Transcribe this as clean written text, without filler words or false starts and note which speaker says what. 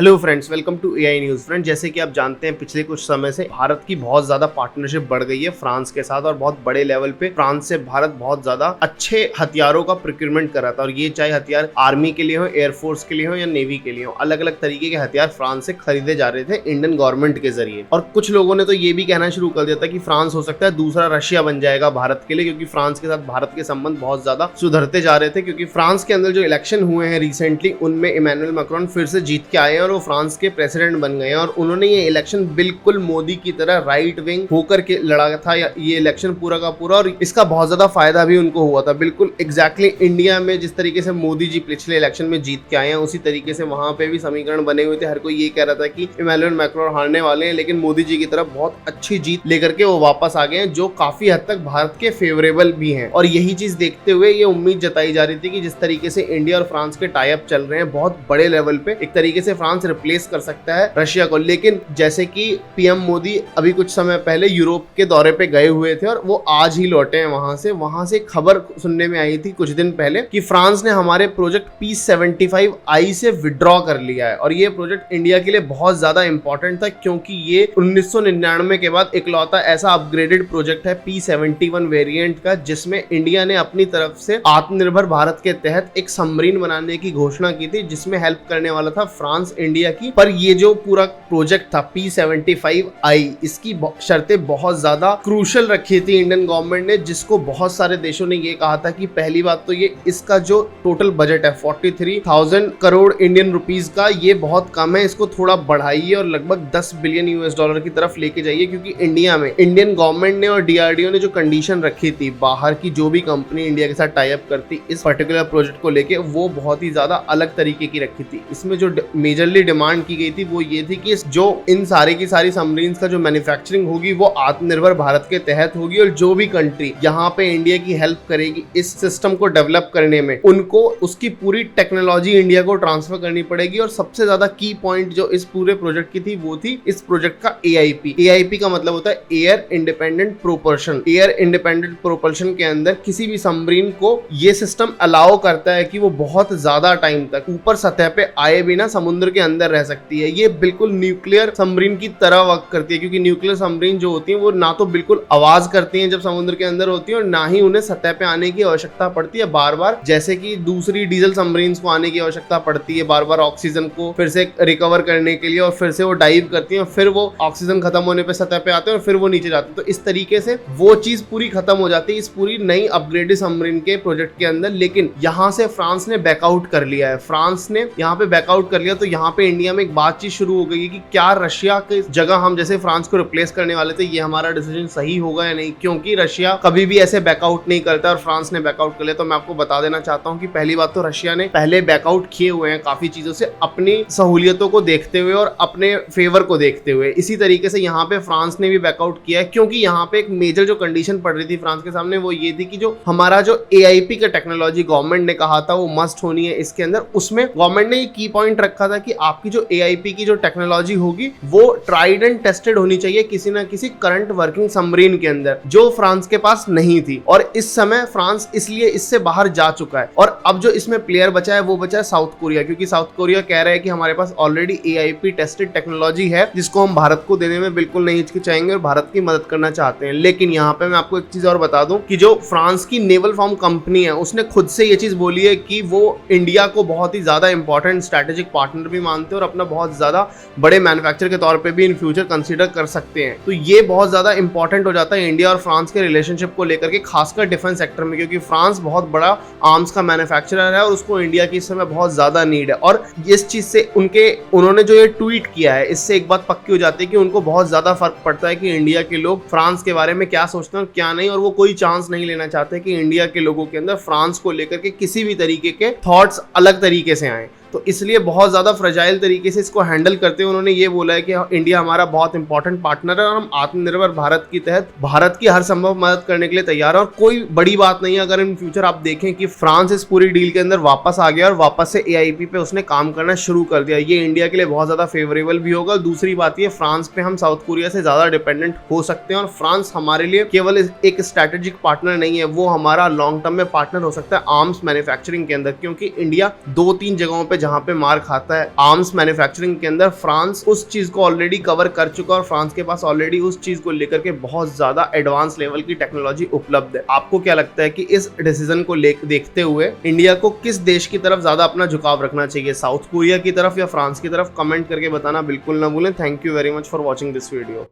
Speaker 1: Hello friends, welcome to AI news. Friends, जैसे कि आप जानते हैं पिछले कुछ समय से भारत की बहुत ज़्यादा पार्टनरशिप बढ़ गई है फ्रांस के साथ और बहुत बड़े लेवल पे फ्रांस से भारत बहुत ज़्यादा अच्छे हथियारों का प्रोक्योरमेंट कर रहा था। और ये चाहे हथियार आर्मी के लिए हो, एयरफोर्स के लिए हो या नेवी के लिए हो, अलग अलग तरीके के हथियार फ्रांस से खरीदे जा रहे थे इंडियन गवर्नमेंट के जरिए। और कुछ लोगों ने तो ये भी कहना शुरू कर दिया था कि फ्रांस हो सकता है दूसरा रशिया बन जाएगा भारत के लिए, क्योंकि फ्रांस के साथ भारत के संबंध बहुत ज्यादा सुधरते जा रहे थे। क्योंकि फ्रांस के अंदर जो इलेक्शन हुए हैं रिसेंटली, उनमें इमैनुअल मैक्रोन फिर से जीत के आए हैं और वो फ्रांस के प्रेसिडेंट बन गए हैं। और उन्होंने ये इलेक्शन बिल्कुल मोदी की तरह राइट विंग होकर के लड़ा था ये इलेक्शन पूरा का पूरा, और इसका बहुत ज्यादा फायदा भी उनको हुआ था। बिल्कुल एग्जैक्टली इंडिया में जिस तरीके से मोदी जी पिछले इलेक्शन में जीत के आए हैं, उसी तरीके से वहां पे भी समीकरण बने हुए थे। हर कोई ये कह रहा था कि इमैनुअल मैक्रोन हारने वाले हैं, लेकिन मोदी जी की तरफ बहुत अच्छी जीत लेकर के वो वापस आ गए हैं, जो काफी हद तक भारत के फेवरेबल भी हैं। और यही चीज देखते हुए ये उम्मीद जताई जा रही थी कि जिस तरीके से इंडिया और फ्रांस के टाई अप चल रहे हैं बहुत बड़े लेवल पे, एक तरीके से फ्रांस रिप्लेस कर सकता है रशिया को। लेकिन जैसे कि पीएम मोदी अभी कुछ समय पहले यूरोप के दौरे पे गए हुए थे और वो आज ही लौटे हैं वहां से खबर सुनने में आई थी कुछ दिन पहले कि फ्रांस ने हमारे प्रोजेक्ट P75I से विड्रॉ कर लिया है। और ये प्रोजेक्ट इंडिया के लिए बहुत ज्यादा इंपॉर्टेंट था, क्योंकि ये 1999 के बाद इकलौता ऐसा अपग्रेडेड प्रोजेक्ट है P71 वेरिएंट का, जिसमें इंडिया ने अपनी तरफ से आत्मनिर्भर भारत के तहत एक सबमरीन बनाने की घोषणा की थी, जिसमें हेल्प करने वाला था फ्रांस इंडिया की। पर ये जो पूरा प्रोजेक्ट था P75I, इसकी शर्तें बहुत ज्यादा क्रूशल रखी थी इंडियन गवर्नमेंट ने, जिसको बहुत सारे देशों ने ये कहा था कि पहली बात तो ये इसका जो टोटल बजट है 43,000 करोड़ इंडियन रुपीस का, ये बहुत कम है, इसको थोड़ा बढ़ाइए और लगभग 10 बिलियन यूएस डॉलर की तरफ लेके जाइए। क्योंकि इंडिया में इंडियन गवर्नमेंट ने और डीआरडीओ ने जो कंडीशन रखी थी, बाहर की जो भी कंपनी इंडिया के साथ टाई अप करती इस पर्टिकुलर प्रोजेक्ट को लेके, वो बहुत ही ज्यादा अलग तरीके की रखी थी। इसमें जो मेजरली डिमांड की गई थी वो ये थी कि जो इन सारी की सारी सबमरीन्स का जो मैन्युफैक्चरिंग होगी वो आत्मनिर्भर भारत के तहत होगी, और जो भी कंट्री यहाँ पे इंडिया की हेल्प करेगी इस सिस्टम को डेवलप करने में, उनको उसकी पूरी टेक्नोलॉजी इंडिया को ट्रांसफर करनी पड़ेगी। और सबसे ज्यादा की पॉइंट जो इस पूरे प्रोजेक्ट की थी वो थी इस प्रोजेक्ट का AIP का मतलब होता है air independent propulsion. Air independent propulsion के अंदर किसी भी सबमरीन को ये सिस्टम अलाउ करता है कि वो बहुत ज्यादा टाइम तक ऊपर सतह पे आए बिना समुद्र के अंदर रह सकती है। ये बिल्कुल न्यूक्लियर सबमरीन की तरह वर्क करती है, क्योंकि न्यूक्लियर सबमरीन जो होती है वो ना तो बिल्कुल आवाज करती हैं जब समुद्र के अंदर होती है, और ना ही उन्हें सतह पे आने की आवश्यकता पड़ती है बार बार, जैसे कि दूसरी डीजल सबमरीन्स को आने की आवश्यकता पड़ती है बार बार ऑक्सीजन को फिर से रिकवर करने के लिए, और फिर से वो डाइव करती हैं, फिर वो ऑक्सीजन खत्म होने पे सतह पे आते हैं और फिर वो नीचे जाते हैं। तो इस तरीके से वो चीज पूरी खत्म हो जाती है इस पूरी नई अपग्रेडेड सबमरीन के प्रोजेक्ट के अंदर। लेकिन यहाँ से फ्रांस ने बैकआउट कर लिया है। फ्रांस ने यहाँ पे बैकआउट कर लिया, तो यहाँ पे इंडिया में एक बातचीत शुरू हो गई कि क्या रशिया की जगह हम जैसे फ्रांस को रिप्लेस करने वाले थे, ये हमारा डिसीजन सही होगा या नहीं। क्योंकि रशिया कभी भी ऐसे बैकआउट नहीं करता और फ्रांस ने बैकआउट कर लिया। तो मैं आपको बता देना चाहता हूं कि पहली बात तो रशिया ने पहले बैकआउट किए हुए हैं काफी चीजों से, अपनी सहूलियतों को देखते हुए और अपने फेवर को देखते हुए। इसी तरीके से यहाँ पे फ्रांस ने भी बैकआउट किया है, क्योंकि यहाँ पे एक मेजर जो कंडीशन पड़ रही थी फ्रांस के सामने वो ये थी कि जो हमारा जो AIP का टेक्नोलॉजी गवर्नमेंट ने कहा था वो मस्ट होनी है इसके अंदर, उसमें गवर्नमेंट ने ये की पॉइंट रखा था कि आपकी जो AIP की जो टेक्नोलॉजी होगी वो ट्राइड एंड टेस्टेड होनी चाहिए किसी ना किसी करंट वर्किंग सबमरीन के अंदर, जो फ्रांस के पास नहीं थी। और इस समय फ्रांस इसलिए इससे बाहर जा चुका है। और अब जो इसमें प्लेयर बचा है वो बचा है साउथ कोरिया, क्योंकि साउथ कोरिया कह रहा है कि हमारे पास ऑलरेडी AIP टेस्टेड टेक्नोलॉजी है, जिसको हम भारत को देने में बिल्कुल नहीं हिचकिचाएंगे और भारत की मदद करना चाहते हैं। लेकिन यहाँ पे मैं आपको एक चीज और बता दूं कि जो फ्रांस की नेवल फॉर्म कंपनी है उसने खुद से ये चीज बोली है कि वो इंडिया को बहुत ही ज्यादा इंपॉर्टेंट स्ट्रेटेजिक पार्टनर भी मानते हैं और अपना बहुत ज्यादा बड़े मैन्युफैक्चर के तौर पे भी इन फ्यूचर कंसीडर कर सकते हैं। तो ये बहुत ज्यादा इंपॉर्टेंट हो जाता है इंडिया और फ्रांस के रिलेशनशिप को लेकर के, खासकर डिफेंस सेक्टर में, क्योंकि फ्रांस बहुत बड़ा आर्म्स का मैन्युफैक्चरर है और उसको इंडिया की इस समय बहुत ज्यादा नीड है। और इस चीज से उन्होंने जो ये ट्वीट किया है, इससे एक बात पक्की हो जाती है कि उनको बहुत ज्यादा फर्क पड़ता है कि इंडिया के लोग फ्रांस के बारे में क्या सोचते हैं और क्या नहीं, और वो कोई चांस नहीं लेना चाहते कि इंडिया के लोगों के अंदर फ्रांस को लेकर के किसी भी तरीके के थॉट्स अलग तरीके से आए। तो इसलिए बहुत ज़्यादा फ्रेजाइल तरीके से इसको हैंडल करते हुए उन्होंने ये बोला है कि इंडिया हमारा बहुत इंपॉर्टेंट पार्टनर है और हम आत्मनिर्भर भारत के तहत भारत की हर संभव मदद करने के लिए तैयार है। और कोई बड़ी बात नहीं है अगर इन फ्यूचर आप देखें कि फ्रांस इस पूरी डील के अंदर वापस आ गया और वापस से AIP पे उसने काम करना शुरू कर दिया। ये इंडिया के लिए बहुत ज़्यादा फेवरेबल भी होगा। दूसरी बात ये, फ्रांस पे हम साउथ कोरिया से ज़्यादा डिपेंडेंट हो सकते हैं और फ्रांस हमारे लिए केवल एक स्ट्रैटेजिक पार्टनर नहीं है, वो हमारा लॉन्ग टर्म में पार्टनर हो सकता है आर्म्स मैन्युफैक्चरिंग के अंदर, क्योंकि इंडिया 2-3 जगहों पर जहां पे मार खाता है आर्म्स मैन्युफैक्चरिंग के अंदर, फ्रांस उस चीज को ऑलरेडी कवर कर चुका है और फ्रांस के पास ऑलरेडी उस चीज को लेकर के बहुत ज्यादा एडवांस लेवल की टेक्नोलॉजी उपलब्ध है। आपको क्या लगता है कि इस डिसीजन को देखते हुए इंडिया को किस देश की तरफ ज्यादा अपना झुकाव रखना चाहिए, साउथ कोरिया की तरफ या फ्रांस की तरफ? कमेंट करके बताना बिल्कुल ना भूलें। Thank you very much for watching this video.